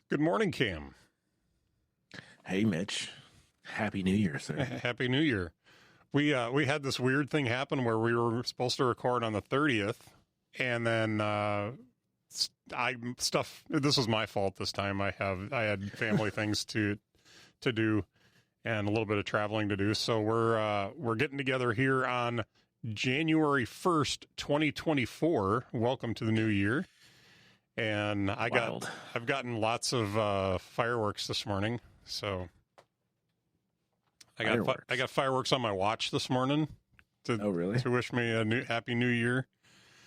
Good morning, Cam. Hey, Mitch. Happy New Year, sir. Happy New Year. We had this weird thing happen where we were supposed to record on the 30th, and then this was my fault this time. I had family things to do and a little bit of traveling to do. So we're getting together here on January 1st, 2024. Welcome to the new year. And I've gotten lots of fireworks this morning. So I got fireworks on my watch this morning to wish me a happy new year.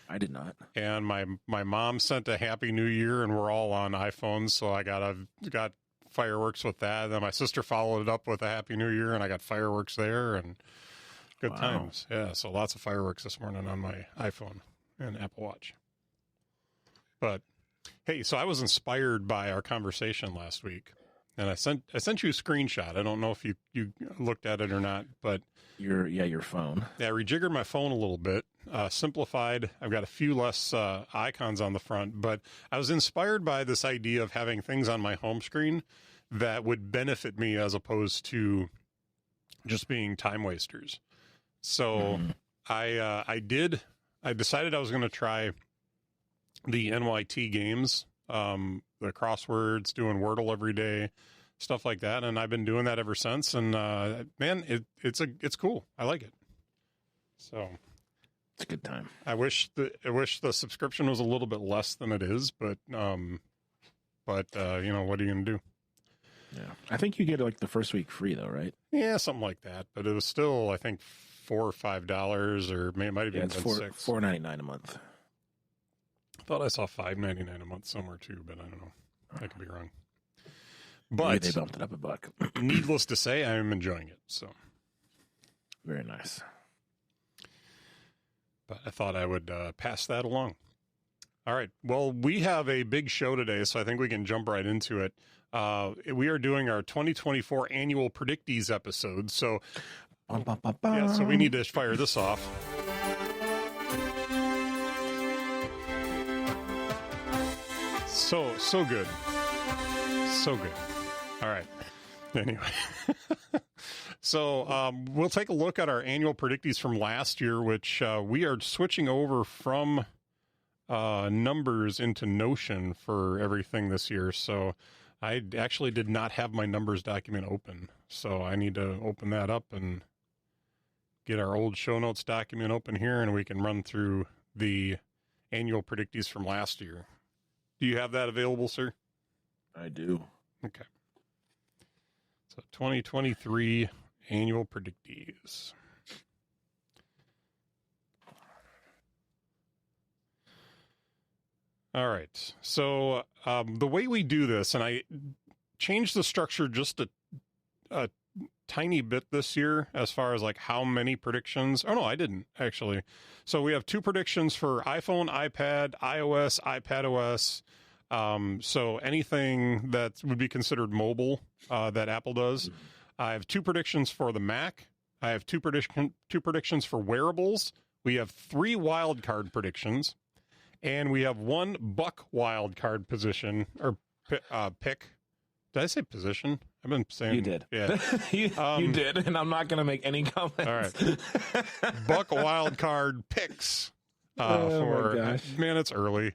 I did not. And my mom sent a happy new year, and we're all on iPhones, so I got fireworks with that. And then my sister followed it up with a happy new year, and I got fireworks there and good times. Yeah, so lots of fireworks this morning on my iPhone and Apple Watch. But hey, so I was inspired by our conversation last week, and I sent you a screenshot. I don't know if you looked at it or not, but your phone. Yeah, I rejiggered my phone a little bit, simplified. I've got a few less icons on the front, but I was inspired by this idea of having things on my home screen that would benefit me as opposed to just being time wasters. So I decided I was going to try the NYT games, the crosswords, doing Wordle every day, stuff like that, and I've been doing that ever since. And man, it's cool. I like it. So it's a good time. I wish the subscription was a little bit less than it is, but you know, what are you gonna do? Yeah, I think you get like the first week free though, right? Yeah, something like that. But it was still, I think, $4 or $5, or it might have been $6. $4.99 a month. I thought I saw $5.99 a month somewhere too, but I don't know. I could be wrong. But maybe they bumped it up $1. Needless to say, I am enjoying it. So very nice. But I thought I would pass that along. All right. Well, we have a big show today, so I think we can jump right into it. We are doing our 2024 annual Predictees episode. So, so we need to fire this off. So good. So good. All right. Anyway. So we'll take a look at our annual Predictees from last year, which we are switching over from numbers into Notion for everything this year. So I actually did not have my numbers document open. So I need to open that up and get our old show notes document open here, and we can run through the annual Predictees from last year. Do you have that available, sir? I do. Okay. So 2023 annual Predictees. All right. So the way we do this, and I changed the structure just a tiny bit this year as far as like how many predictions. Oh, no, I didn't actually. So we have 2 predictions for iPhone, iPad, iOS, iPadOS. So anything that would be considered mobile that Apple does. I have 2 predictions for the Mac. I have 2 predictions for wearables. We have 3 wildcard predictions. And we have 1 buck wildcard position or pick. Did I say position? I've been saying you did. Yeah, you did, and I'm not going to make any comments. All right, buck wildcard picks. For my gosh. Man, it's early,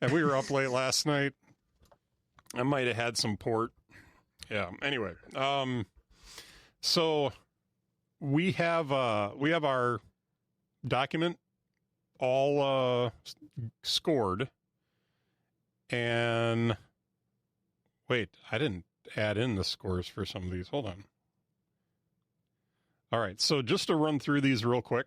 and we were up late last night. I might have had some port. Yeah. Anyway, so we have our document all scored, and wait, I didn't add in the scores for some of these. Hold on. All right, so just to run through these real quick.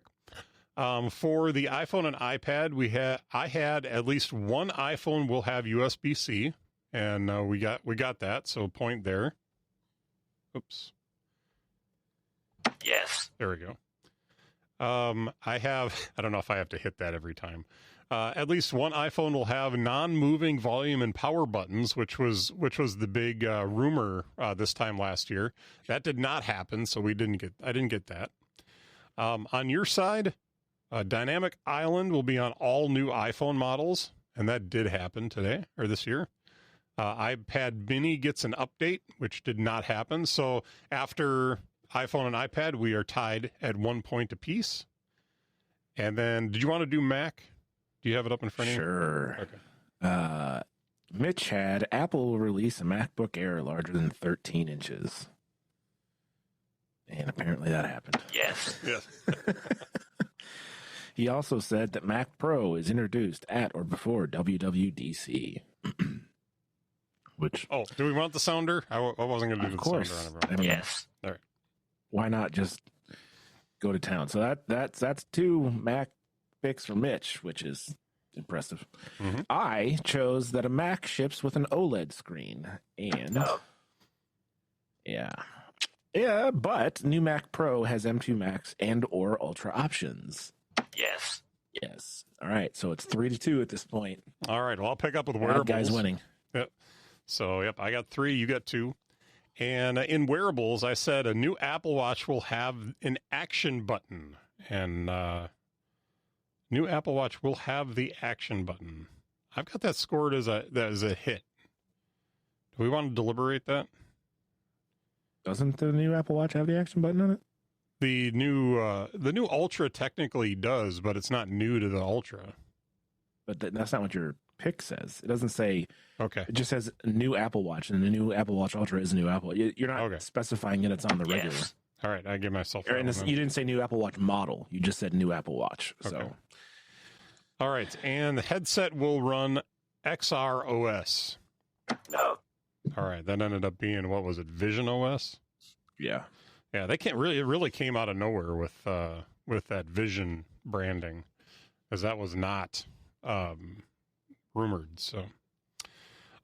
For the iPhone and iPad, I had at least one iPhone will have USB-C, and we got that, so point there. Oops. Yes. There we go. I don't know if I have to hit that every time. At least one iPhone will have non-moving volume and power buttons, which was the big rumor this time last year. That did not happen, so I didn't get that. On your side, Dynamic Island will be on all new iPhone models, and that did happen today or this year. iPad mini gets an update, which did not happen. So after iPhone and iPad, we are tied at 1 point apiece. And then, did you want to do Mac? Do you have it up in front of you? Sure. Okay. Mitch had Apple will release a MacBook Air larger than 13 inches. And apparently that happened. Yes. Yes. He also said that Mac Pro is introduced at or before WWDC. Which, Oh, do we want the sounder? I wasn't going to do of the course, sounder on everyone. Yes. All right. why not just go to town? So that's 2 Mac picks for Mitch, which is impressive. Mm-hmm. I chose that a Mac ships with an OLED screen, and yeah, but new Mac Pro has M2 Max and or Ultra options. Yes. Yes. All right. So it's 3-2 at this point. All right. Well, I'll pick up with Bad wearables. guy's winning. Yep. So, yep, I got 3. You got 2. And in wearables, I said a new Apple Watch will have an action button. And new Apple Watch will have the action button. I've got that scored as a hit. Do we want to deliberate that? Doesn't the new Apple Watch have the action button on it? The new Ultra technically does, but it's not new to the Ultra. But that's not what your pick says. It doesn't say. Okay. It just says new Apple Watch, and the new Apple Watch Ultra is a new Apple. You're not Okay. specifying that it's on the regular. Yes. All right. I give myself Or, that and one you then. didn't say new Apple Watch model. You just said new Apple Watch. Okay. So All right. And the headset will run XR No. All right. That ended up being, what was it, Vision OS? yeah. Yeah, they can't really. It really came out of nowhere with that Vision branding, as that was not rumored. So,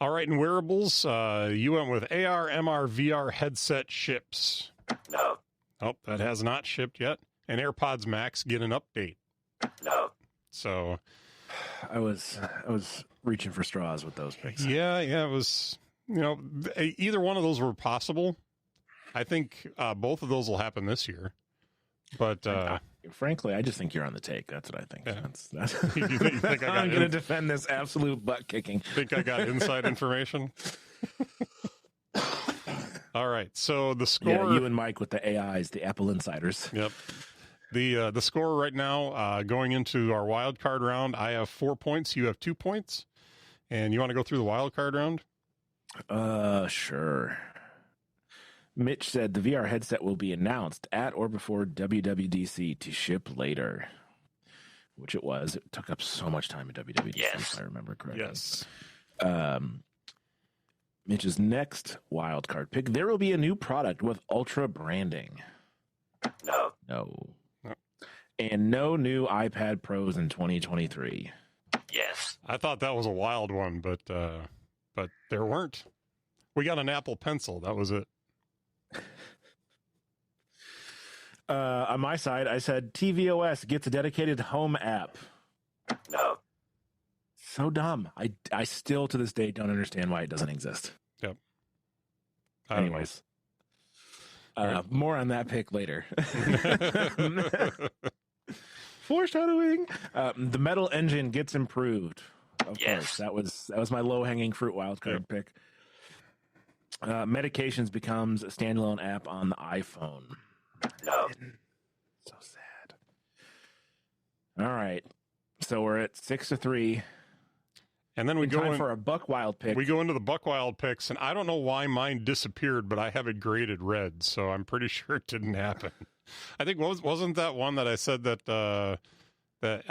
all right, in wearables, you went with AR, MR, VR headset ships. No. Oh, that has not shipped yet. And AirPods Max get an update. No. So, I was reaching for straws with those picks. yeah, it was. Either one of those were possible. I think both of those will happen this year. But Frankly, I just think you're on the take. That's what I think. Yeah. That's You think I got I'm going to defend this absolute butt kicking. think I got inside information. All right, so the score. Yeah, you and Mike with the AIs, the Apple insiders. Yep. The score right now, going into our wild card round, I have 4 points. You have 2 points, and you want to go through the wild card round? Sure. Mitch said the VR headset will be announced at or before WWDC to ship later, which it was. It took up so much time at WWDC, Yes. if I remember correctly. Yes. Mitch's next wild card pick: there will be a new product with Ultra branding. No. No. No. And no new iPad Pros in 2023. Yes. I thought that was a wild one, but there weren't. We got an Apple Pencil. That was it. On my side, I said tvOS gets a dedicated home app. No. So dumb. I still to this day don't understand why it doesn't exist. Yep. I don't know. Anyways, Right. more on that pick later. Foreshadowing. The metal engine gets improved. Of Yes. course, that was my low hanging fruit wildcard pick. Medications becomes a standalone app on the iPhone. No. So sad. All right, so we're at 6-3. And then we go Time in, for a Buck Wild pick. we go into the Buckwild picks, and I don't know why mine disappeared, but I have it graded red, so I'm pretty sure it didn't happen. I think wasn't that one that I said that that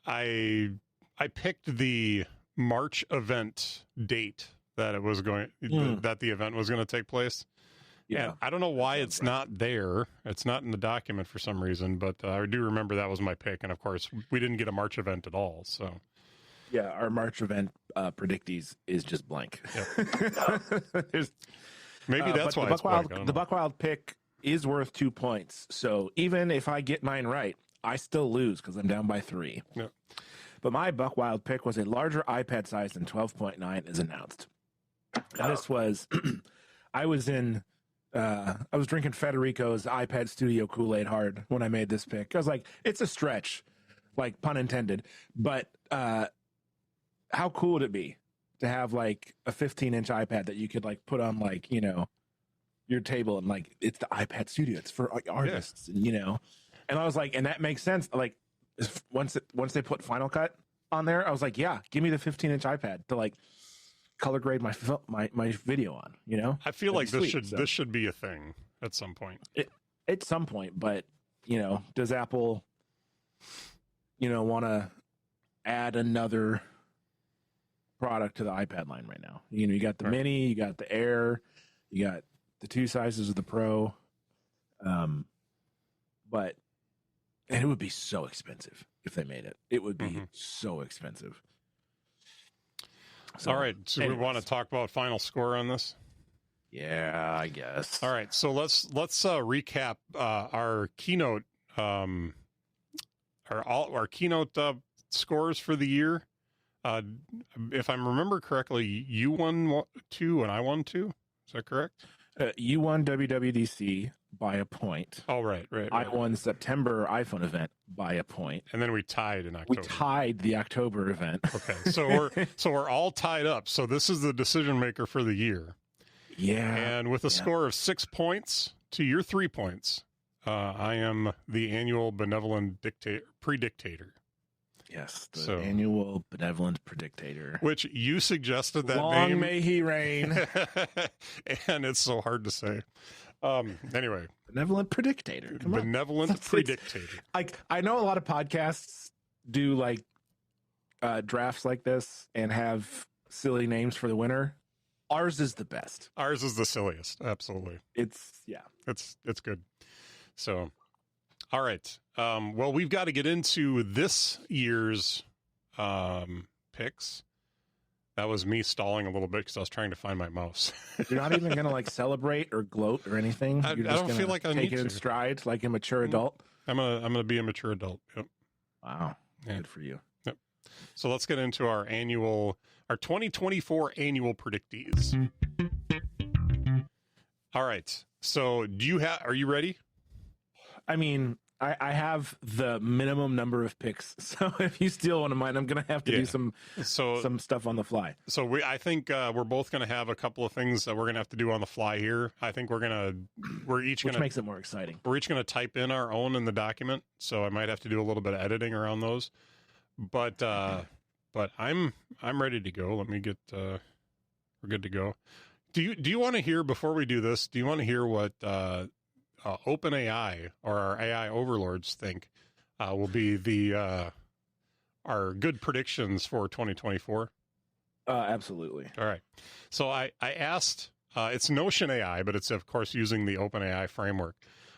I picked the March event date that it was going that the event was going to take place. Yeah. And I don't know why sounds it's right. not there. It's not in the document for some reason, but I do remember that was my pick. And of course, we didn't get a March event at all. So Yeah, our March event predictees is just blank. There's, maybe that's but why it's blank. I don't the know. Buckwild pick is worth 2 points. So even if I get mine right, I still lose because I'm down by 3. Yeah. But my Buckwild pick was a larger iPad size than 12.9 is announced. And this was, I was drinking Federico's iPad Studio Kool-Aid hard when I made this pick. I was like, it's a stretch, like pun intended. But how cool would it be to have like a 15-inch iPad that you could like put on like, you know, your table, and like it's the iPad Studio. It's for artists, and, you know. And I was like, and that makes sense. Like once they put Final Cut on there, I was like, yeah, give me the 15-inch iPad to like color grade my video on, you know. I feel like That'd be sweet, this should be a thing at some point. At some point, but you know, does Apple, you know, want to add another product to the iPad line right now? You know, you got the Mini, you got the Air, you got the 2 sizes of the Pro, but and it would be so expensive if they made it. It would be so expensive. So, all right, so anyways. we want to talk about final score on this. Yeah, I guess. All right, so let's recap our keynote our keynote scores for the year. If I remember correctly, you won 2 and I won 2. Is that correct? You won WWDC by a point. Oh, right. I won September iPhone event by a point, and then we tied in October. We tied the October event. Okay, so we're all tied up. So this is the decision maker for the year. Yeah. And with a score of 6 points to your 3 points, I am the annual benevolent predictator. Yes, the annual benevolent predictator. Which you suggested that Long name. may he reign. And it's so hard to say. Anyway. Benevolent predictator. Come benevolent on. predictator. Like, I know a lot of podcasts do like drafts like this and have silly names for the winner. Ours is the best. Ours is the silliest. Absolutely. It's good. So, all right. Well, we've got to get into this year's picks. That was me stalling a little bit because I was trying to find my mouse. You're not even going to like celebrate or gloat or anything. I You're just don't feel like I take need it in to. stride like a mature adult. I'm gonna be a mature adult. Yep. Wow. Yeah. Good for you. Yep. So let's get into our 2024 annual predictees. All right. So are you ready? I mean, I have the minimum number of picks, so if you steal one of mine, I'm gonna have to do some stuff on the fly. So I think we're both gonna have a couple of things that we're gonna have to do on the fly here. I think we're each which makes it more exciting. We're each gonna type in our own in the document, so I might have to do a little bit of editing around those. But I'm ready to go. Let me get we're good to go. Do you want to hear before we do this? Do you want to hear what OpenAI or our AI overlords think will be our good predictions for 2024? Absolutely. All right. So I asked, it's Notion AI, but it's of course using the OpenAI framework.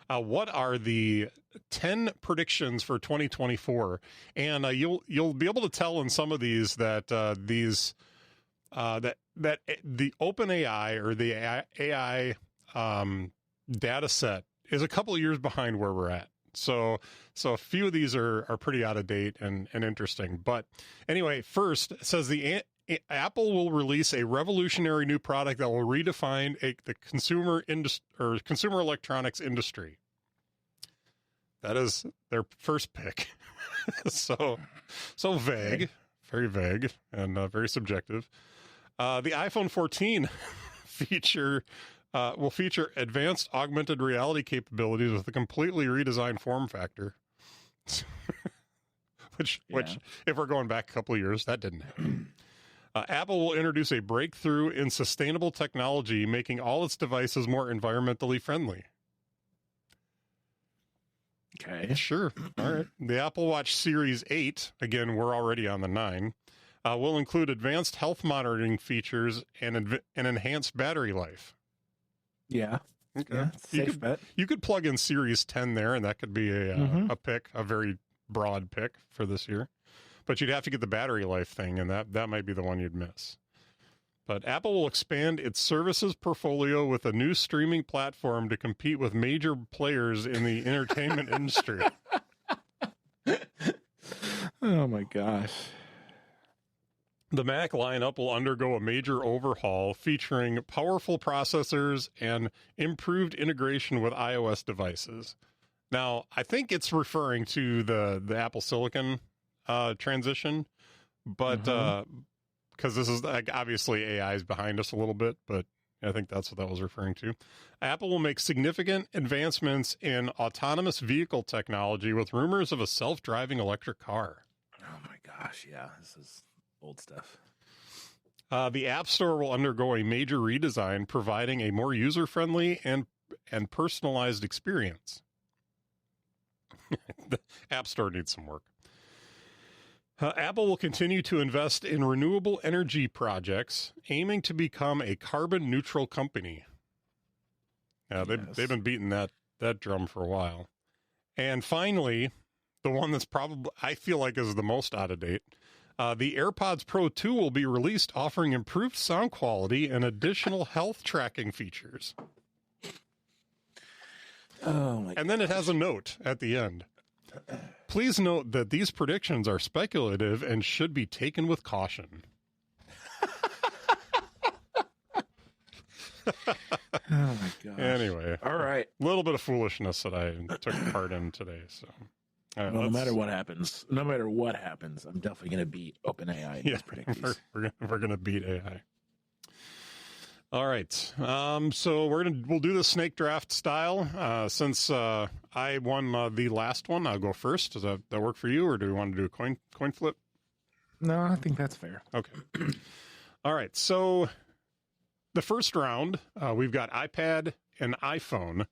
What are the 10 predictions for 2024? And you'll be able to tell in some of these that that the OpenAI or the AI data set is a couple of years behind where we're at. So a few of these are pretty out of date and interesting. But anyway, first it says Apple will release a revolutionary new product that will redefine the consumer electronics industry. That is their first pick. so vague, very vague, and very subjective. The iPhone 14 will feature advanced augmented reality capabilities with a completely redesigned form factor. which, if we're going back a couple of years, that didn't happen. Apple will introduce a breakthrough in sustainable technology, making all its devices more environmentally friendly. Okay. Sure. All right. The Apple Watch Series 8, again, we're already on the 9, will include advanced health monitoring features and enhanced battery life. Yeah. Okay. Yeah, safe bet. You could plug in Series 10 there, and that could be a pick, a very broad pick for this year. But you'd have to get the battery life thing, and that might be the one you'd miss. But Apple will expand its services portfolio with a new streaming platform to compete with major players in the entertainment industry. Oh, my gosh. The Mac lineup will undergo a major overhaul featuring powerful processors and improved integration with iOS devices. Now, I think it's referring to the Apple Silicon transition, but because this is like, obviously AI is behind us a little bit, but I think that's what that was referring to. Apple will make significant advancements in autonomous vehicle technology with rumors of a self-driving electric car. Oh my gosh, yeah, this is old stuff. The App Store will undergo a major redesign, providing a more user-friendly and personalized experience. The App Store needs some work. Apple will continue to invest in renewable energy projects, aiming to become a carbon neutral company. They've been beating that drum for a while. And finally, the one that's probably, I feel like, is the most out of date. The AirPods Pro 2 will be released, offering improved sound quality and additional health tracking features. Oh my! And then it has a note at the end. Please note that these predictions are speculative and should be taken with caution. Oh my gosh. Anyway, all right. A little bit of foolishness that I took part in today. So, well, no matter what happens, I'm definitely going to beat OpenAI. Yeah, we're gonna beat AI. All right. So we'll do the snake draft style. Since I won the last one, I'll go first. Does that work for you, or do we want to do a coin flip? No, I think that's fair. Okay. All right. So the first round, we've got iPad and iPhone.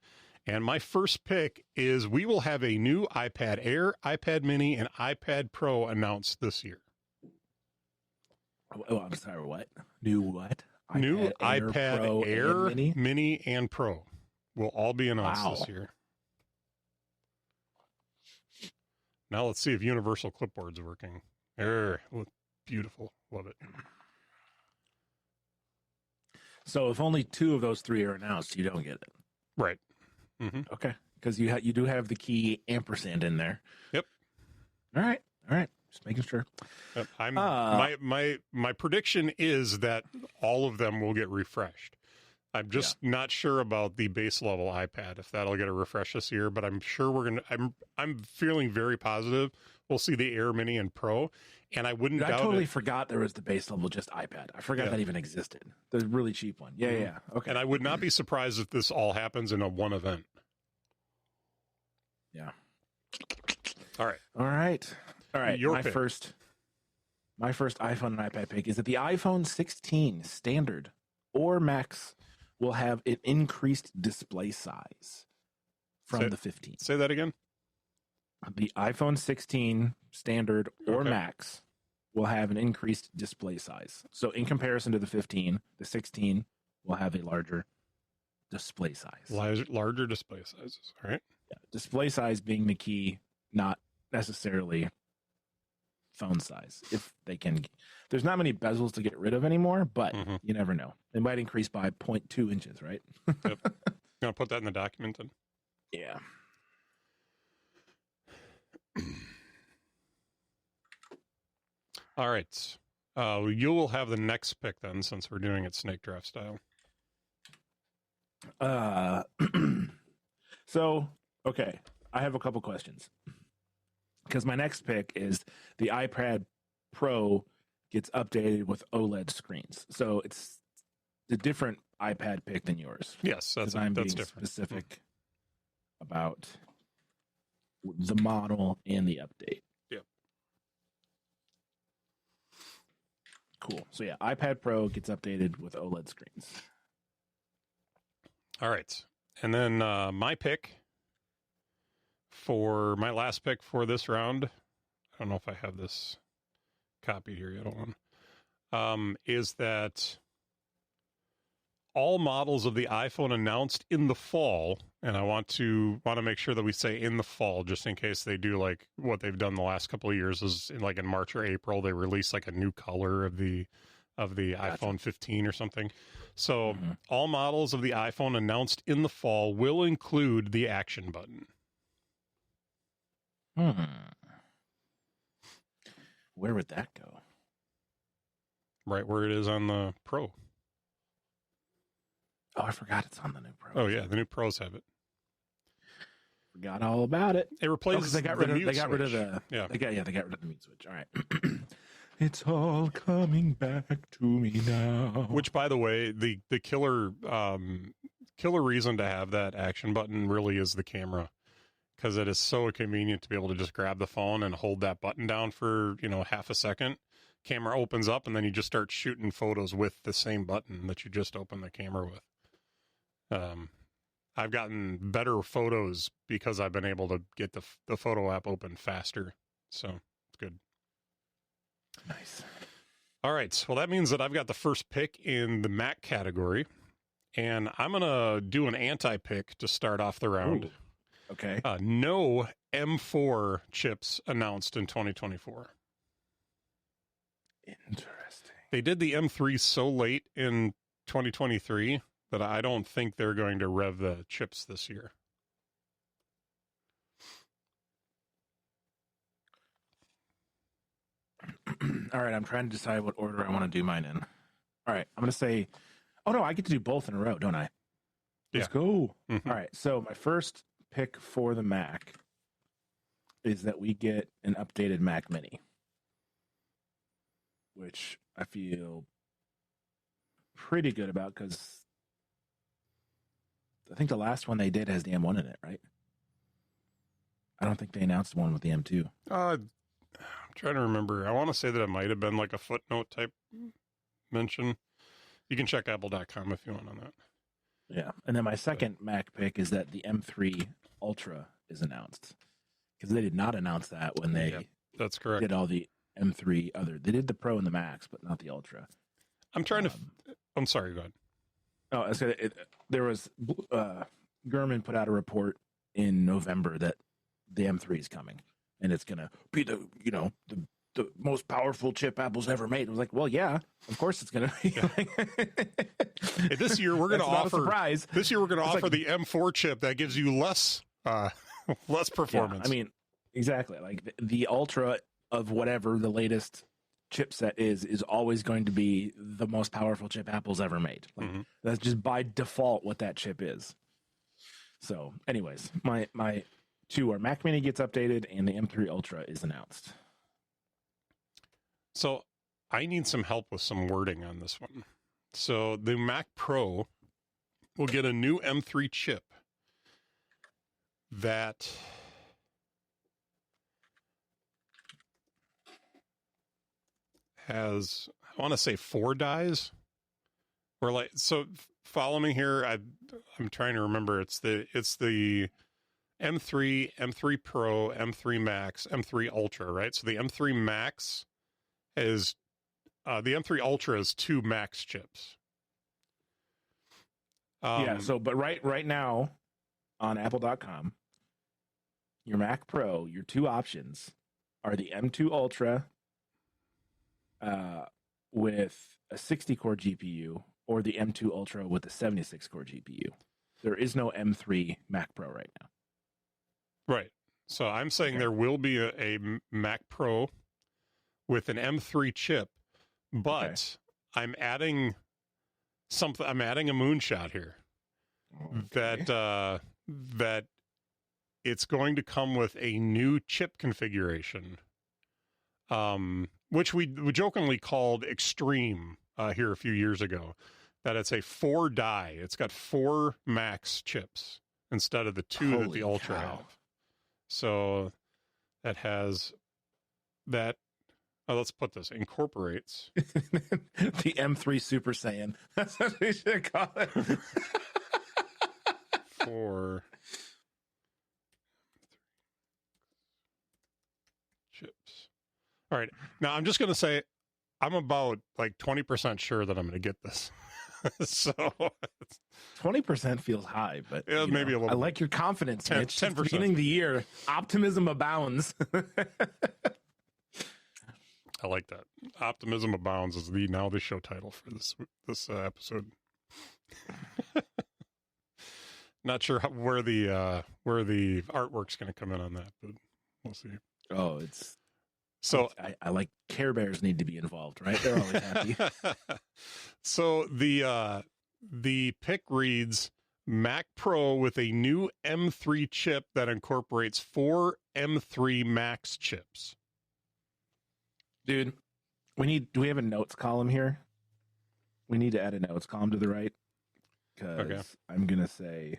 And my first pick is we will have a new iPad Air, iPad Mini, and iPad Pro announced this year. Oh, I'm sorry, what? New what? New iPad Pro, Air, and Mini, and Pro will all be announced this year. Now let's see if Universal Clipboard's working. Beautiful. Love it. So if only 2 of those 3 are announced, you don't get it. Right. Mm-hmm. Okay. Because you do have the key ampersand in there. Yep. All right. Just making sure. Yep. My prediction is that all of them will get refreshed. I'm just not sure about the base level iPad, if that'll get a refresh this year, but I'm sure I'm feeling very positive we'll see the Air Mini and Pro, and I wouldn't doubt it. I totally forgot there was the base level just iPad. I forgot that even existed. The really cheap one. Yeah. Okay. And I would not be surprised if this all happens in one event. Yeah. All right. My first iPhone and iPad pick is that the iPhone 16 Standard or Max will have an increased display size from the 15. Say that again. The iPhone 16 Standard or Max will have an increased display size. So in comparison to the 15, the 16 will have a larger display size. Larger display sizes. All right. Yeah. Display size being the key, not necessarily phone size. If they can, there's not many bezels to get rid of anymore, but you never know. They might increase by 0.2 inches, right? Yep. You want to put that in the document then? Yeah. All right. You will have the next pick then, since we're doing it snake draft style. So, okay. I have a couple questions. Because my next pick is the iPad Pro gets updated with OLED screens. So it's a different iPad pick than yours. Yes, that's different. Specific about the model and the update. Yep. Cool. So yeah, iPad Pro gets updated with OLED screens. All right. And then my pick for my last pick for this round, I don't know if I have this copied here yet, hold on, is that all models of the iPhone announced in the fall, and I want to make sure that we say in the fall, just in case they do like what they've done the last couple of years, is in March or April they release like a new color of the iPhone 15 or something. So all models of the iPhone announced in the fall will include the action button. Where would that go? Right where it is on the Pro. Oh, I forgot it's on the new Pro. Oh yeah, the new Pros have it. Forgot all about it. It replaces they got rid of the mute switch. mute switch. All right. It's all coming back to me now. Which, by the way, the killer reason to have that action button really is the camera, because it is so convenient to be able to just grab the phone and hold that button down for half a second. Camera opens up, and then you just start shooting photos with the same button that you just opened the camera with. I've gotten better photos because I've been able to get the photo app open faster. So it's good. Nice. All right. Well, that means that I've got the first pick in the Mac category, and I'm going to do an anti-pick to start off the round. Ooh. Okay. No M4 chips announced in 2024. Interesting. They did the M3 so late in 2023 that I don't think they're going to rev the chips this year. All right, I'm trying to decide what order I want to do mine in. All right, I'm going to say, oh no, I get to do both in a row, don't I? Let's go. Mm-hmm. All right, so my first pick for the Mac is that we get an updated Mac Mini, which I feel pretty good about because I think the last one they did has the M1 in it, right? I don't think they announced one with the M2. I'm trying to remember. I want to say that it might have been like a footnote type mention. You can check apple.com if you want on that. Yeah. And then my second Mac pick is that the M3 Ultra is announced, because they did not announce that when they that's correct. did all the M3 other. They did the Pro and the Max, but not the Ultra. I'm trying to. I'm sorry. Go ahead. Oh, I said there was Gurman put out a report in November that the M3 is coming, and it's gonna be the most powerful chip Apple's ever made. I was like, well, yeah, of course it's gonna be. Yeah. Hey, this year we're gonna offer. Surprise. This year we're gonna offer like, the M4 chip that gives you less performance. Yeah, I mean, exactly. Like the Ultra of whatever the latest chipset is always going to be the most powerful chip Apple's ever made. Like, that's just by default what that chip is. So, anyways, my two are Mac Mini gets updated and the M3 Ultra is announced. So I need some help with some wording on this one. So the Mac Pro will get a new M3 chip that has, I want to say 4 dies, or like, so follow me here. I'm trying to remember. It's the M3, M3 Pro, M3 Max, M3 Ultra, right? So the M3 Max is, the M3 Ultra is 2 Max chips. So, but right now on apple.com, your Mac Pro, your two options are the M2 Ultra with a 60-core GPU or the M2 Ultra with a 76-core GPU. There is no M3 Mac Pro right now. Right. So I'm saying there will be a Mac Pro with an M3 chip, but I'm adding something. I'm adding a moonshot here that it's going to come with a new chip configuration, which we jokingly called Extreme here a few years ago. That it's a 4 die. It's got 4 Max chips instead of the 2 that the Ultra have. So that has that. Let's put this, incorporates the M3 Super Saiyan. That's what we should call it. 4 chips. All right. Now I'm just going to say I'm about like 20% sure that I'm going to get this. So 20% feels high, but yeah, maybe a little. I like your confidence, 10, Mitch. 10%. Beginning of the year, optimism abounds. I like that. Optimism Abounds is the show title for this episode. Not sure where the artwork's going to come in on that, but we'll see. Oh, I like Care Bears need to be involved, right? They're always happy. So the pick reads Mac Pro with a new M3 chip that incorporates 4 M3 Max chips. Dude, Do we have a notes column here? We need to add a notes column to the right. Because Okay. I'm going to say,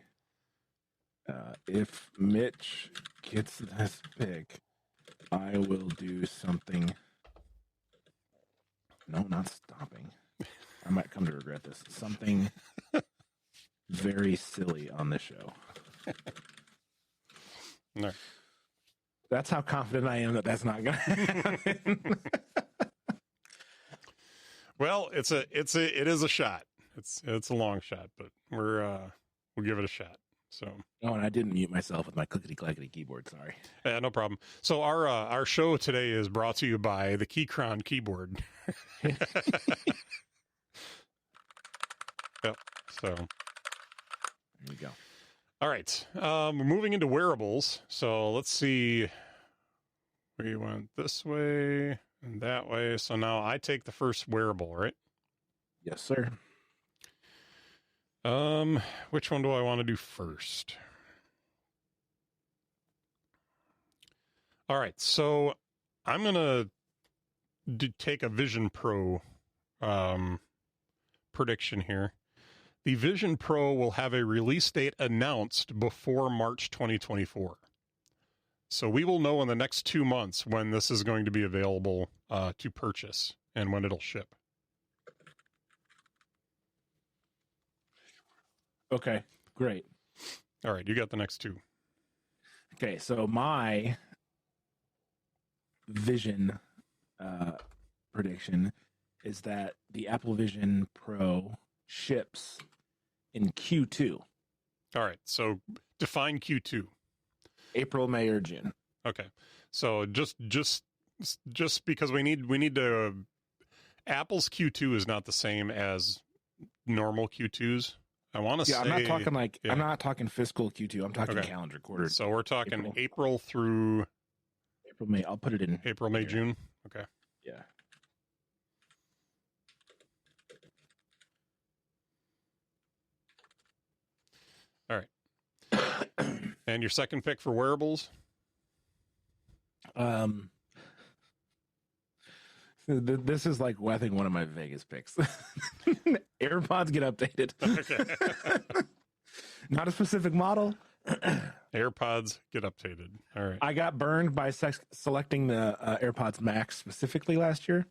if Mitch gets this pick, I will do something. No, not stopping. I might come to regret this. Something very silly on the show. No. That's how confident I am that that's not going to happen. Well, it is a shot. It's a long shot, but we'll give it a shot. So. Oh, and I didn't mute myself with my clickety-clackety keyboard. Sorry. Yeah, no problem. So our show today is brought to you by the Keychron keyboard. Yep. So. There you go. All right. We're moving into wearables. So let's see. We went this way and that way. So now I take the first wearable, right? Yes, sir. Which one do I want to do first? All right, so I'm gonna take a Vision Pro prediction here. The Vision Pro will have a release date announced before March 2024. So we will know in the next 2 months when this is going to be available to purchase and when it'll ship. Okay, great. All right, you got the next two. Okay, so my Vision prediction is that the Apple Vision Pro ships in Q2, All right, so define Q2. April, May, or June. Okay, so just because we need to. Apple's Q2 is not the same as normal Q2s. I want to say. I'm not talking like yeah. I'm not talking fiscal Q2. I'm talking Okay. calendar quarter. So we're talking April through April, May. I'll put it in April, May, here. June. Okay. Yeah. All right. And your second pick for wearables? This is like, I think, one of my Vegas picks. AirPods get updated. Okay. Not a specific model. AirPods get updated. All right. I got burned by selecting the AirPods Max specifically last year.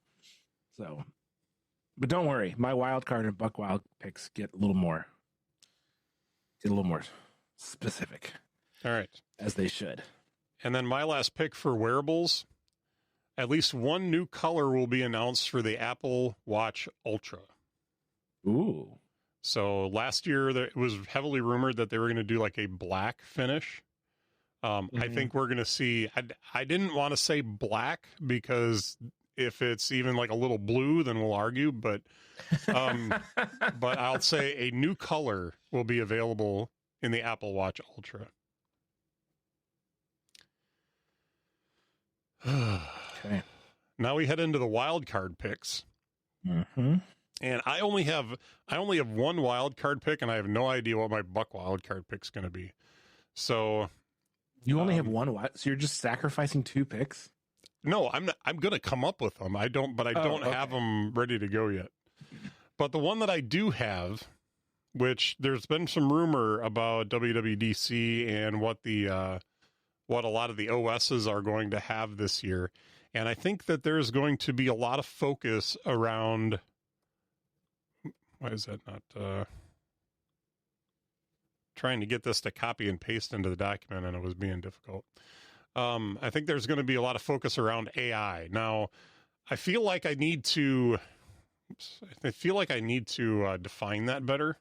So, but don't worry, my wild card and Buck Wild picks get a little more specific. All right. As they should. And then my last pick for wearables, at least one new color will be announced for the Apple Watch Ultra. Ooh. So last year it was heavily rumored that they were going to do like a black finish. I think we're going to see, I didn't want to say black because if it's even like a little blue, then we'll argue, but I'll say a new color will be available in the Apple Watch Ultra. Okay. Now we head into the wild card picks. Mm-hmm. And I only have one wild card pick, and I have no idea what my Buck wild card pick's going to be. So you only have one what? So you're just sacrificing two picks? No, I'm not, I'm going to come up with them. I don't have them ready to go yet. But the one that I do have, which there's been some rumor about WWDC and what a lot of the OSs are going to have this year. And I think that there's going to be a lot of focus around. Why is that not trying to get this to copy and paste into the document, and it was being difficult. I think there's going to be a lot of focus around AI. Now, I feel like I need to define that better.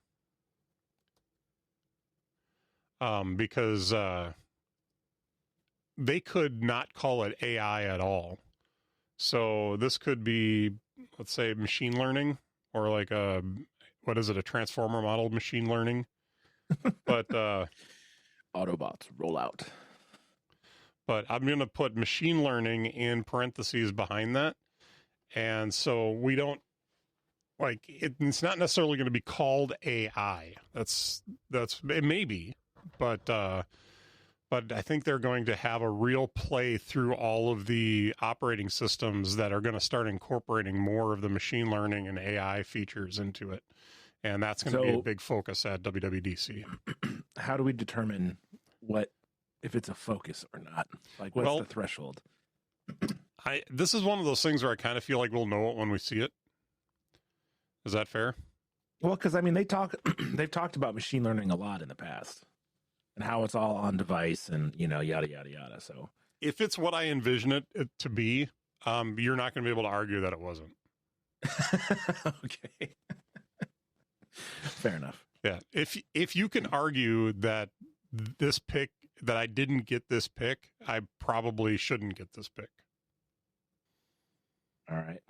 Because they could not call it AI at all. So this could be, let's say, machine learning, or like a transformer model machine learning. But Autobots roll out. But I'm going to put machine learning in parentheses behind that. And so we don't it's not necessarily going to be called AI. That's it may be, but but I think they're going to have a real play through all of the operating systems that are going to start incorporating more of the machine learning and AI features into it. And that's going to be a big focus at WWDC. How do we determine if it's a focus or not? Like, what's the threshold? This is one of those things where I kind of feel like we'll know it when we see it. Is that fair? Well, because I mean, they've talked about machine learning a lot in the past, and how it's all on device, and yada yada yada. So, if it's what I envision it to be, you're not going to be able to argue that it wasn't. Okay, fair enough. Yeah, if you can argue that this pick that I didn't get this pick, I probably shouldn't get this pick. All right.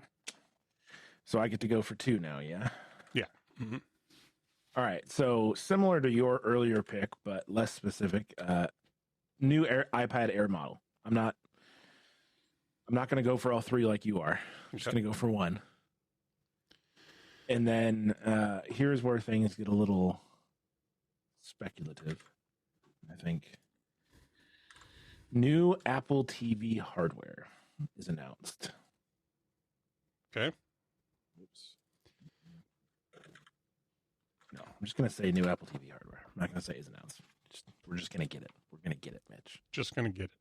So I get to go for 2 now, yeah? Yeah. Mm-hmm. All right. So similar to your earlier pick, but less specific, new iPad Air model. I'm not going to go for all 3 like you are. I'm just going to go for 1. And then here's where things get a little speculative, I think. New Apple TV hardware is announced. Okay. Oops. No, I'm just going to say new Apple TV hardware. I'm not going to say is announced. We're just going to get it. We're going to get it, Mitch. Just going to get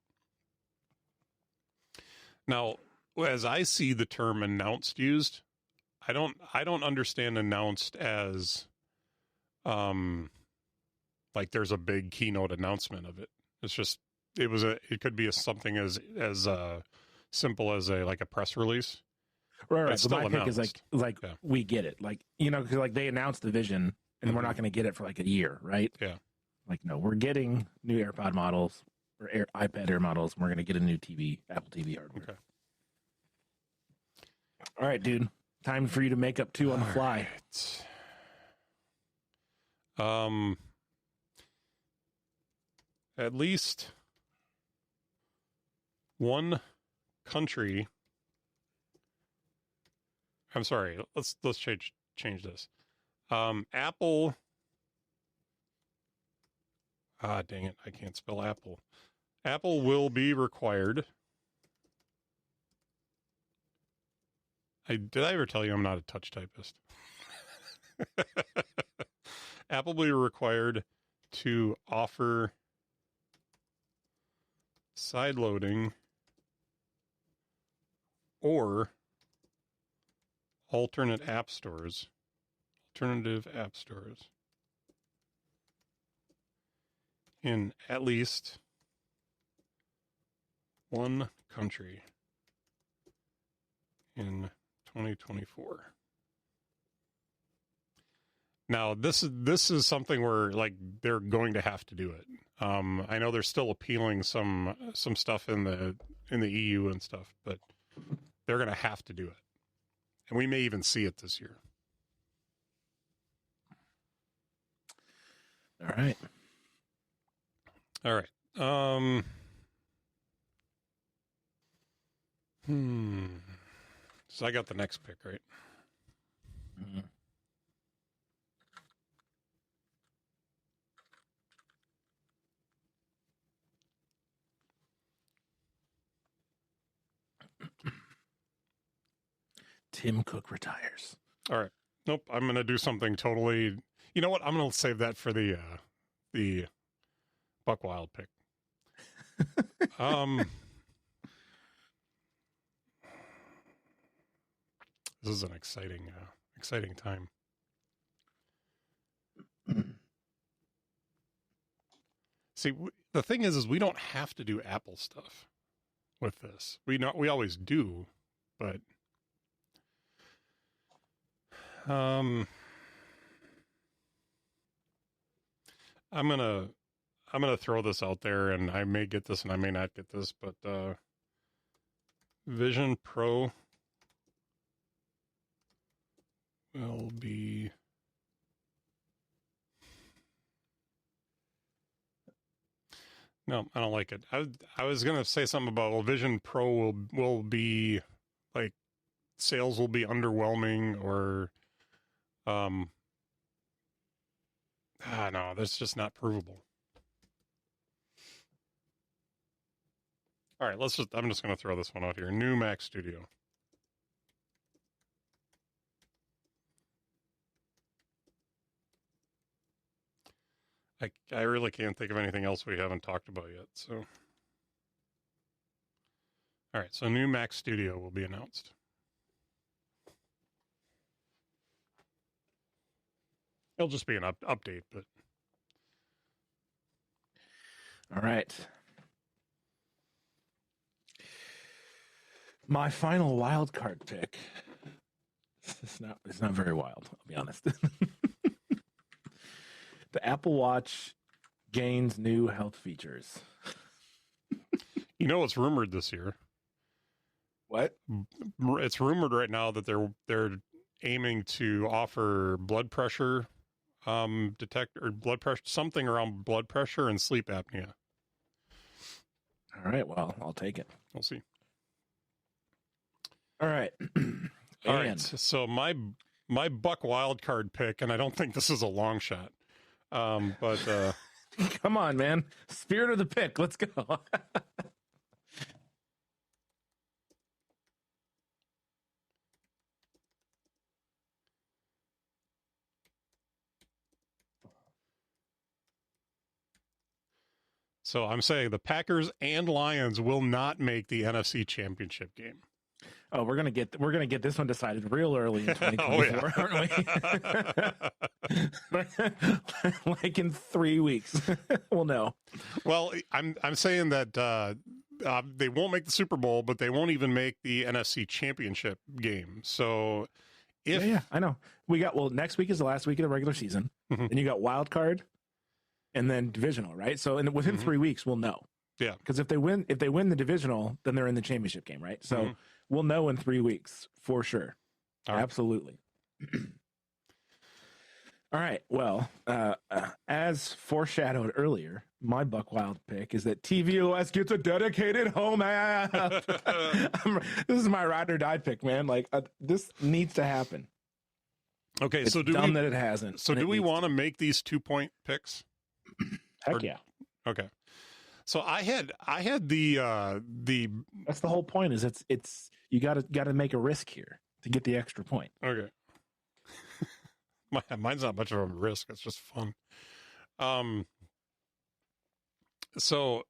it. Now, as I see the term announced used, I don't understand announced as like there's a big keynote announcement of it. It's just it could be something as simple as a press release. Right. So my pick is like yeah. We get it. Like, because like they announced the vision and we're not going to get it for like a year, right? Yeah. Like, no, we're getting new AirPod models or iPad Air models. And we're going to get a new Apple TV hardware. Okay. All right, dude. Time for you to make up 2 on the fly. Right. At least one country. I'm sorry. Let's change this. Apple. Dang it! I can't spell Apple. Apple will be required. Did I ever tell you I'm not a touch typist? Apple will be required to offer side loading or alternative app stores in at least one country in 2024. Now, this is something where like they're going to have to do it. I know they're still appealing some stuff in the EU and stuff, but they're going to have to do it, and we may even see it this year. All right. So I got the next pick, right? Mm-hmm. Tim Cook retires. All right. Nope. I'm going to do something totally. You know what? I'm going to save that for the Buck Wild pick. This is an exciting time. See, the thing is we don't have to do Apple stuff with this. We always do, but I'm gonna throw this out there, and I may get this and I may not get this, but Vision Pro will be no, I don't like it. I was gonna say something about Vision Pro will be like sales will be underwhelming or no, that's just not provable. All right, I'm just going to throw this one out here. New Mac Studio. I really can't think of anything else we haven't talked about yet. So, all right, so new Mac Studio will be announced. It'll just be an update, but all right. My final wild card pick. It's not very wild, I'll be honest. The Apple Watch gains new health features. You know what's rumored this year? What? It's rumored right now that they're aiming to offer blood pressure detect or blood pressure, something around blood pressure and sleep apnea. All right, well, I'll take it. We'll see. All right. All right. So my Buck wild card pick, and I don't think this is a long shot. But come on, man. Spirit of the pick. Let's go. So I'm saying the Packers and Lions will not make the NFC Championship game. Oh, we're gonna get this one decided real early in 2024, aren't we? Like in 3 weeks, we'll know. Well, I'm saying that they won't make the Super Bowl, but they won't even make the NFC Championship game. So if I know we got next week is the last week of the regular season, and you got wild card, and then divisional, right? So within 3 weeks, we'll know. Yeah, because if they win the divisional, then they're in the championship game, right? So we'll know in 3 weeks for sure. All right. Absolutely. All right. Well, as foreshadowed earlier, my Buck Wild pick is that TVOS gets a dedicated home app. This is my ride or die pick, man. Like this needs to happen. Okay, it's so dumb that it hasn't. So do we want to make these 2-point picks? Heck yeah. Okay. So I had the that's the whole point is it's you got to make a risk here to get the extra point. Okay. Mine's not much of a risk. It's just fun. So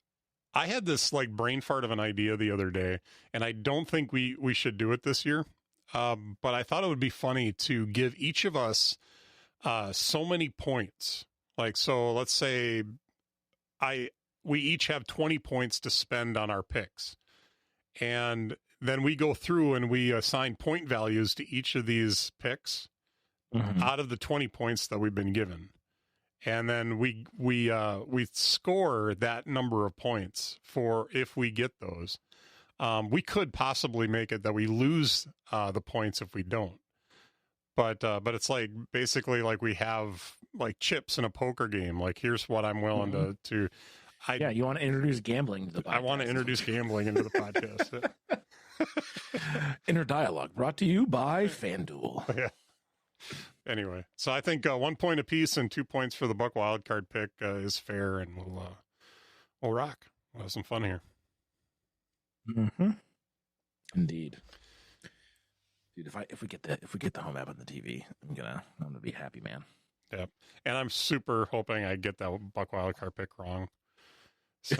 I had this like brain fart of an idea the other day, and I don't think we should do it this year. But I thought it would be funny to give each of us so many points. Like, so let's say we each have 20 points to spend on our picks. And then we go through and we assign point values to each of these picks out of the 20 points that we've been given. And then we score that number of points for if we get those. We could possibly make it that we lose the points if we don't. But it's like basically like we have like chips in a poker game. Like, here's what I'm willing to you want to introduce gambling to the podcast. I want to introduce gambling into the podcast. Inner Dialogue brought to you by FanDuel. Yeah. Anyway, so I think 1 point apiece and 2 points for the Buck wildcard pick is fair, and we'll rock. We'll have some fun here. Indeed. Dude, if we get the home app on the TV, I'm gonna be happy, man. Yep. And I'm super hoping I get that Buck wildcard pick wrong. So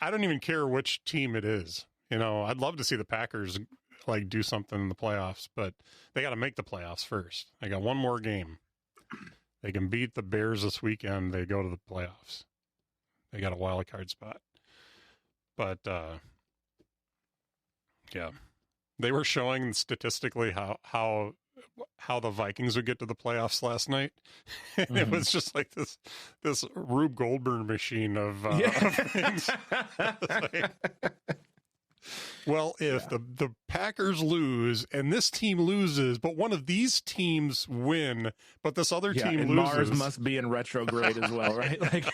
I don't even care which team it is. You know, I'd love to see the Packers like do something in the playoffs, but they got to make the playoffs first. They got one more game. They can beat the Bears this weekend. They go to the playoffs. They got a wild card spot. But yeah, they were showing statistically how the Vikings would get to the playoffs last night. And it was just like this Rube Goldberg machine of things. Well, if the Packers lose and this team loses, but one of these teams win, but this other team and loses. Mars must be in retrograde as well, right? Like,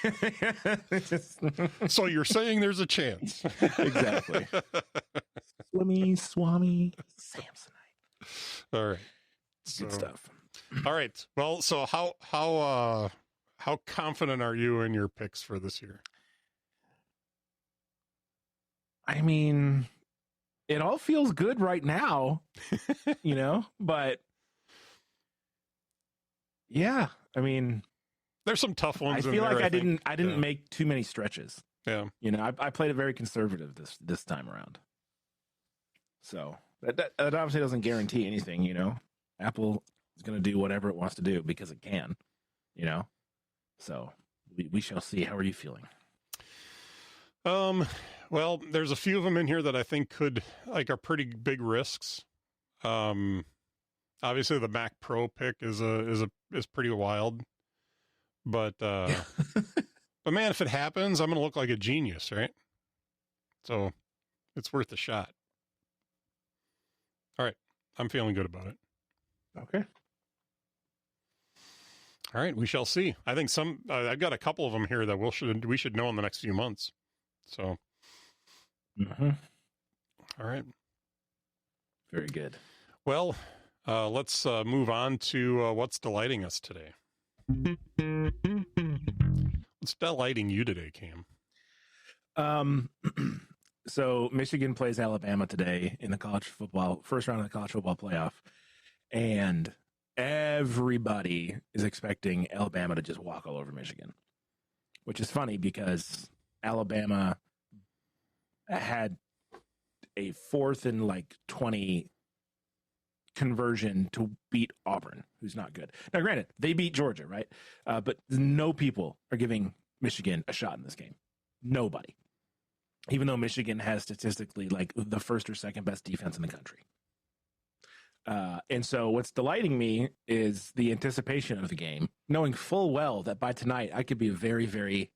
so you're saying there's a chance. Exactly. Swami, Samsonite. All right. Good stuff. All right. Well, so how confident are you in your picks for this year? I mean, it all feels good right now, but yeah, I mean, There's some tough ones. I feel like I think. didn't make too many stretches. Yeah. I played it very conservative this time around. So that obviously doesn't guarantee anything, Apple is going to do whatever it wants to do because it can, So we shall see. How are you feeling? Well, there's a few of them in here that I think are pretty big risks. Obviously the Mac Pro pick is pretty wild, but but man, if it happens, I'm going to look like a genius, right? So it's worth a shot. All right. I'm feeling good about it. Okay. All right. We shall see. I think I've got a couple of them here that we should know in the next few months. So. Mm-hmm. All right. Very good. Well, let's move on to what's delighting us today. What's delighting you today, Cam? So Michigan plays Alabama today in the first round of the college football playoff, and everybody is expecting Alabama to just walk all over Michigan, which is funny because Alabama had a 4th and 20 conversion to beat Auburn, who's not good. Now, granted, they beat Georgia, right? But no people are giving Michigan a shot in this game. Nobody. Even though Michigan has statistically the first or second best defense in the country. And so what's delighting me is the anticipation of the game, knowing full well that by tonight I could be very, very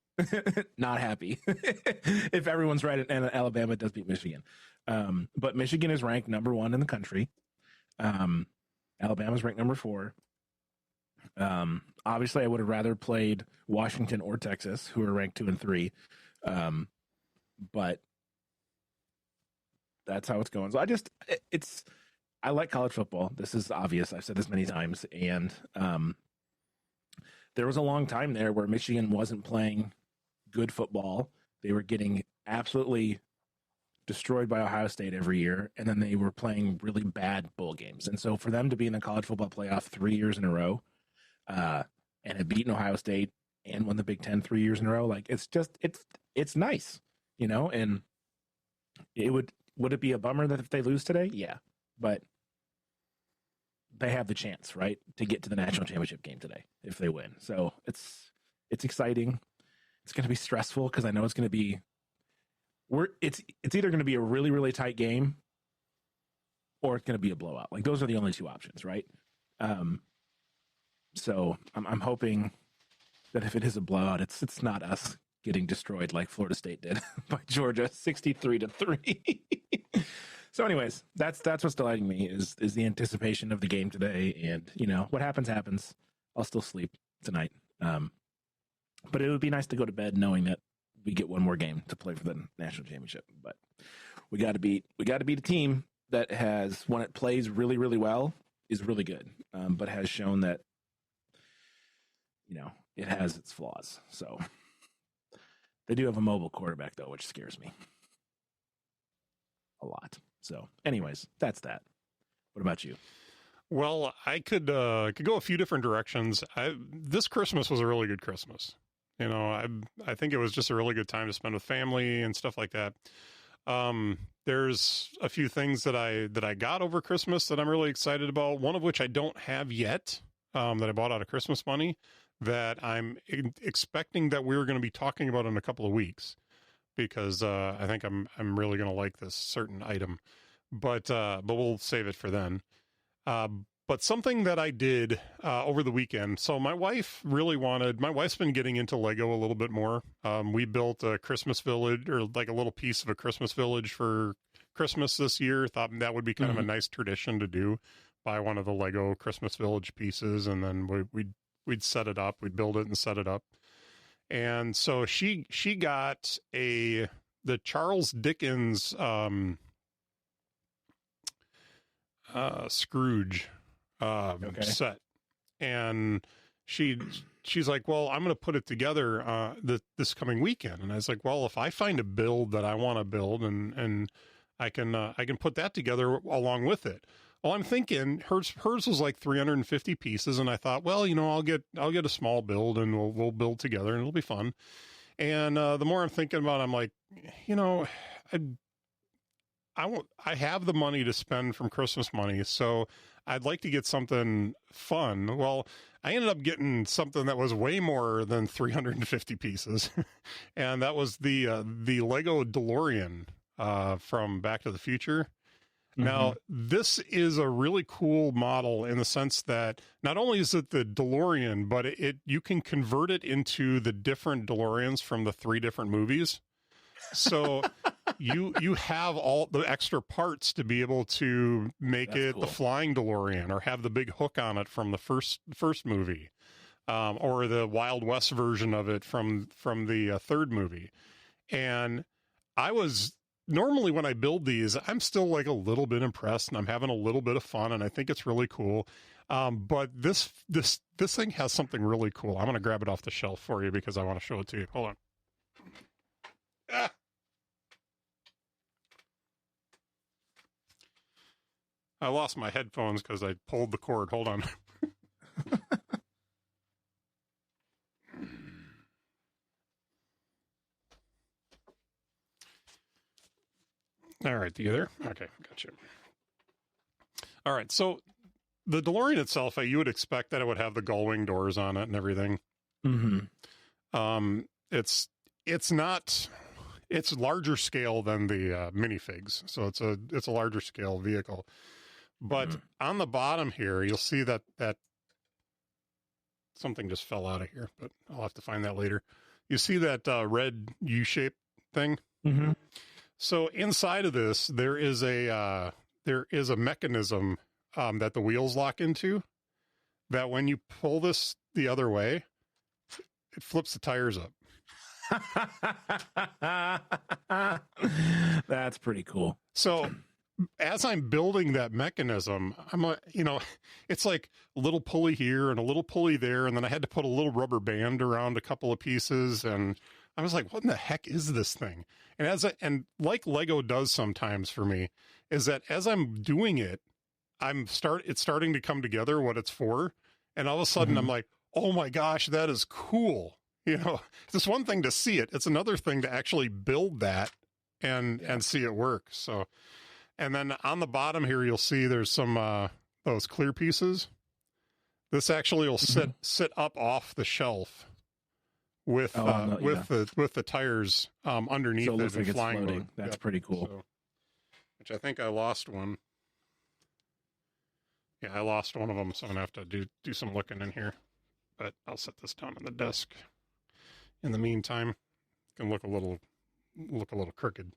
not happy if everyone's right and Alabama does beat Michigan. But Michigan is ranked number 1 in the country. Alabama's ranked number 4. Obviously, I would have rather played Washington or Texas, who are ranked 2 and 3. But that's how it's going. So I like college football. This is obvious. I've said this many times. And there was a long time there where Michigan wasn't playing good football. They were getting absolutely destroyed by Ohio State every year. And then they were playing really bad bowl games. And so for them to be in the college football playoff 3 years in a row and have beaten Ohio State and won the Big Ten 3 years in a row, it's nice. And would it be a bummer that if they lose today? Yeah, but they have the chance, right, to get to the national championship game today if they win. So it's exciting. It's going to be stressful because I know it's going to be. It's either going to be a really, really tight game, or it's going to be a blowout. Those are the only 2 options, right? So I'm hoping that if it is a blowout, it's not us getting destroyed like Florida State did by Georgia, 63-3. So anyways, that's what's delighting me is the anticipation of the game today. And, what happens. I'll still sleep tonight. But it would be nice to go to bed knowing that we get one more game to play for the national championship. But we got to beat a team that has, when it plays really, really well, is really good, but has shown that, it has its flaws. So they do have a mobile quarterback, though, which scares me a lot. So anyways, that's that. What about you? Well, I could go a few different directions. This Christmas was a really good Christmas. I think it was just a really good time to spend with family and stuff like that. There's a few things that I got over Christmas that I'm really excited about. One of which I don't have yet, that I bought out of Christmas money, that I'm expecting that we're going to be talking about in a couple of weeks, because I think I'm really going to like this certain item, but we'll save it for then. But something that I did over the weekend. So my wife's been getting into Lego a little bit more. We built a Christmas village, or a little piece of a Christmas village for Christmas this year. Thought that would be kind of a nice tradition to do, buy one of the Lego Christmas village pieces, and then we'd set it up. We'd build it and set it up. And so she got the Charles Dickens Scrooge set, and she's like, well, I'm going to put it together this coming weekend. And I was like, well, if I find a build that I want to build and I can put that together along with it. Well, I'm thinking hers was like 350 pieces, and I thought, well, I'll get a small build and we'll build together and it'll be fun. And the more I'm thinking about it, I'm like, I have the money to spend from Christmas money, so I'd like to get something fun. Well, I ended up getting something that was way more than 350 pieces, and that was the Lego DeLorean from Back to the Future. Now, this is a really cool model in the sense that not only is it the DeLorean, but you can convert it into the different DeLoreans from the 3 different movies. So you have all the extra parts to be able to make That's it cool. The flying DeLorean, or have the big hook on it from the first movie, or the Wild West version of it from the third movie. And normally when I build these, I'm still like a little bit impressed and I'm having a little bit of fun and I think it's really cool. But this thing has something really cool. I'm going to grab it off the shelf for you because I want to show it to you. Hold on. I lost my headphones because I pulled the cord. Hold on. All right, you there? Okay, gotcha. All right, so the DeLorean itself, you would expect that it would have the gull-wing doors on it and everything. It's not. It's larger scale than the minifigs, so it's a larger scale vehicle. But on the bottom here, you'll see that something just fell out of here, but I'll have to find that later. You see that red U-shaped thing? So inside of this, there is a mechanism that the wheels lock into. That when you pull this the other way, it flips the tires up. That's pretty cool. So as I'm building that mechanism, it's like a little pulley here and a little pulley there, and then I had to put a little rubber band around a couple of pieces, and I was like, what in the heck is this thing? And like Lego does sometimes for me, is that as I'm doing it, it's starting to come together what it's for, and all of a sudden I'm like, oh my gosh, that is cool. It's one thing to see it. It's another thing to actually build that and see it work. So, and then on the bottom here, you'll see there's some those clear pieces. This actually will sit up off the shelf with the tires underneath so it it looks and like flying it's floating. mode. That's pretty cool. So, which I think I lost one. Yeah, I lost one of them, so I'm gonna have to do some looking in here. But I'll set this down on the desk. In the meantime, it can look a little crooked.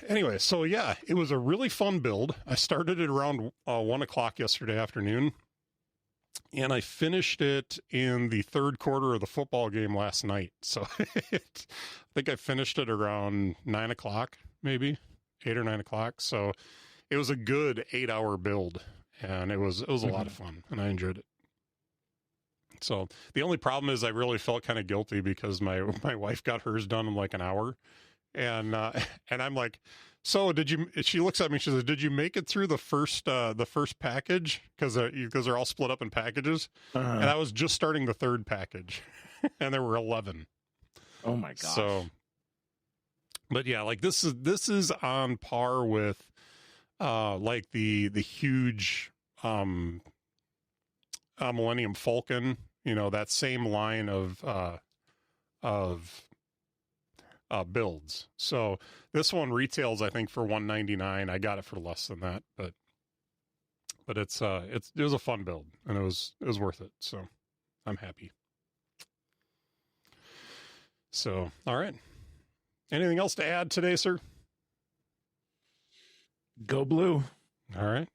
Anyway, so yeah, it was a really fun build. I started it around 1:00 yesterday afternoon, and I finished it in the third quarter of the football game last night. So I think I finished it around 9:00, maybe 8 or 9:00. So it was a good 8-hour build, and it was a lot of fun, and I enjoyed it. So the only problem is I really felt kind of guilty because my wife got hers done in like an hour, and I'm like, so she looks at me, she says, did you make it through the first package? Because they're all split up in packages. And I was just starting the third package and there were 11. Oh my gosh. So, but yeah, like this is on par with like the huge Millennium Falcon, that same line of builds. So this one retails, I think, for $199. I got it for less than that, but it was a fun build and it was worth it. So I'm happy. So, all right. Anything else to add today, sir? Go blue. All right.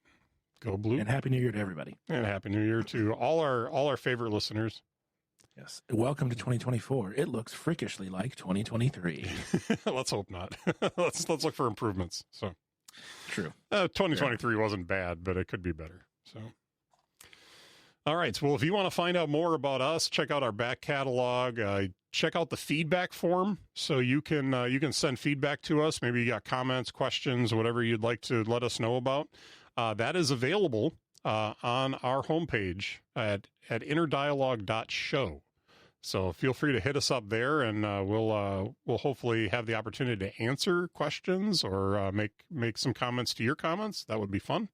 Go blue. And Happy New Year to everybody. And Happy New Year to all our favorite listeners. Yes. Welcome to 2024. It looks freakishly like 2023. Let's hope not. Let's look for improvements. So true. 2023 wasn't bad, but it could be better. So, All right. Well, if you want to find out more about us, check out our back catalog. Check out the feedback form, so you can send feedback to us. Maybe you got comments, questions, whatever you'd like to let us know about. That is available on our homepage at innerdialogue.show. So feel free to hit us up there, and we'll hopefully have the opportunity to answer questions or make some comments to your comments. That would be fun.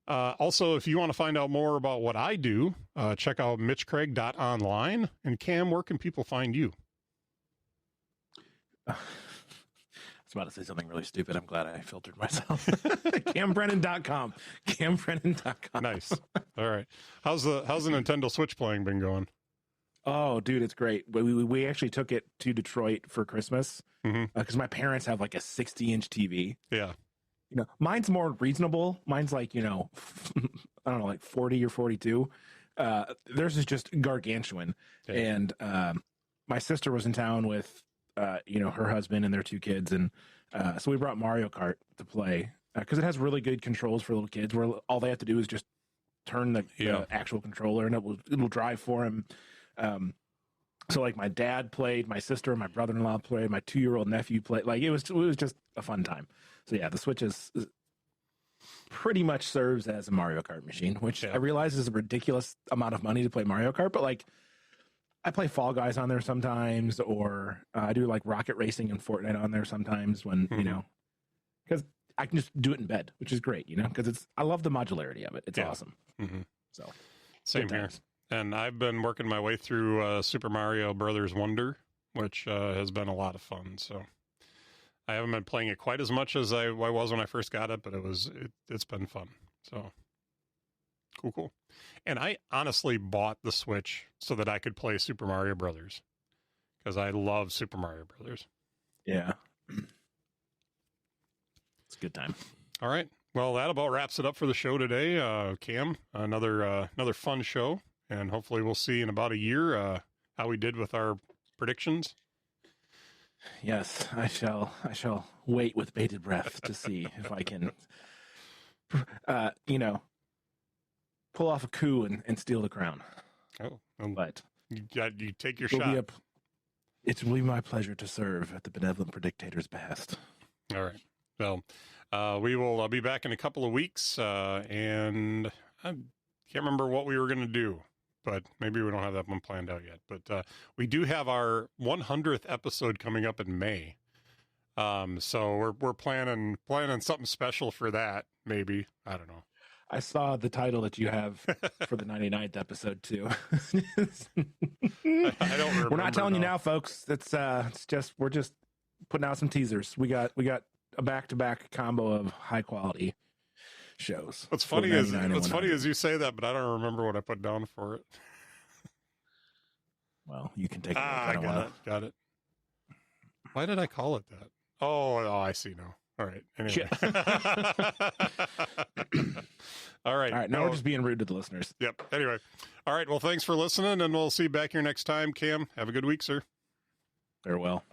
Also, if you want to find out more about what I do, check out mitchcraig.online. And Cam, where can people find you? I was about to say something really stupid. I'm glad I filtered myself. CamBrennan.com. CamBrennan.com. Nice. All right. How's the Nintendo Switch playing been going? Oh, dude, it's great. We actually took it to Detroit for Christmas because my parents have like a 60-inch TV. Yeah. You know, mine's more reasonable. Mine's like, I don't know, like 40 or 42. Theirs is just gargantuan. Yeah. And my sister was in town with, her husband and their 2 kids. And so we brought Mario Kart to play because it has really good controls for little kids where all they have to do is just turn the actual controller and it'll drive for them. So like my dad played, my sister and my brother-in-law played, my 2-year-old nephew played. Like it was just a fun time. So yeah, the Switch is pretty much serves as a Mario Kart machine, which I realize is a ridiculous amount of money to play Mario Kart, but like I play Fall Guys on there sometimes, or I do like Rocket Racing and Fortnite on there sometimes when, because I can just do it in bed, which is great, because I love the modularity of it. It's awesome. Mm-hmm. So same here. And I've been working my way through Super Mario Brothers Wonder, which has been a lot of fun. So I haven't been playing it quite as much as I was when I first got it, but it's been fun. So cool. And I honestly bought the Switch so that I could play Super Mario Brothers because I love Super Mario Brothers. Yeah. It's a good time. All right. Well, that about wraps it up for the show today. Cam, another fun show. And hopefully we'll see in about a year how we did with our predictions. Yes, I shall wait with bated breath to see if I can, pull off a coup and steal the crown. Oh, but you take your shot. It will be my pleasure to serve at the benevolent predictator's behest. All right. Well, we will be back in a couple of weeks, and I can't remember what we were going to do. But maybe we don't have that one planned out yet. But we do have our 100th episode coming up in May. So we're planning something special for that. Maybe, I don't know. I saw the title that you have for the 99th episode too. I don't remember. We're not telling you now, folks. We're just putting out some teasers. We got a back-to-back combo of high quality shows. What's funny is you say that, but I don't remember what I put down for it. Well, you can take a look. Got it. Why did I call it that? Oh, I see now. All right. Anyway. All right. Now we're just being rude to the listeners. Yep. Anyway. All right. Well, thanks for listening, and we'll see you back here next time. Cam, have a good week, sir. Farewell.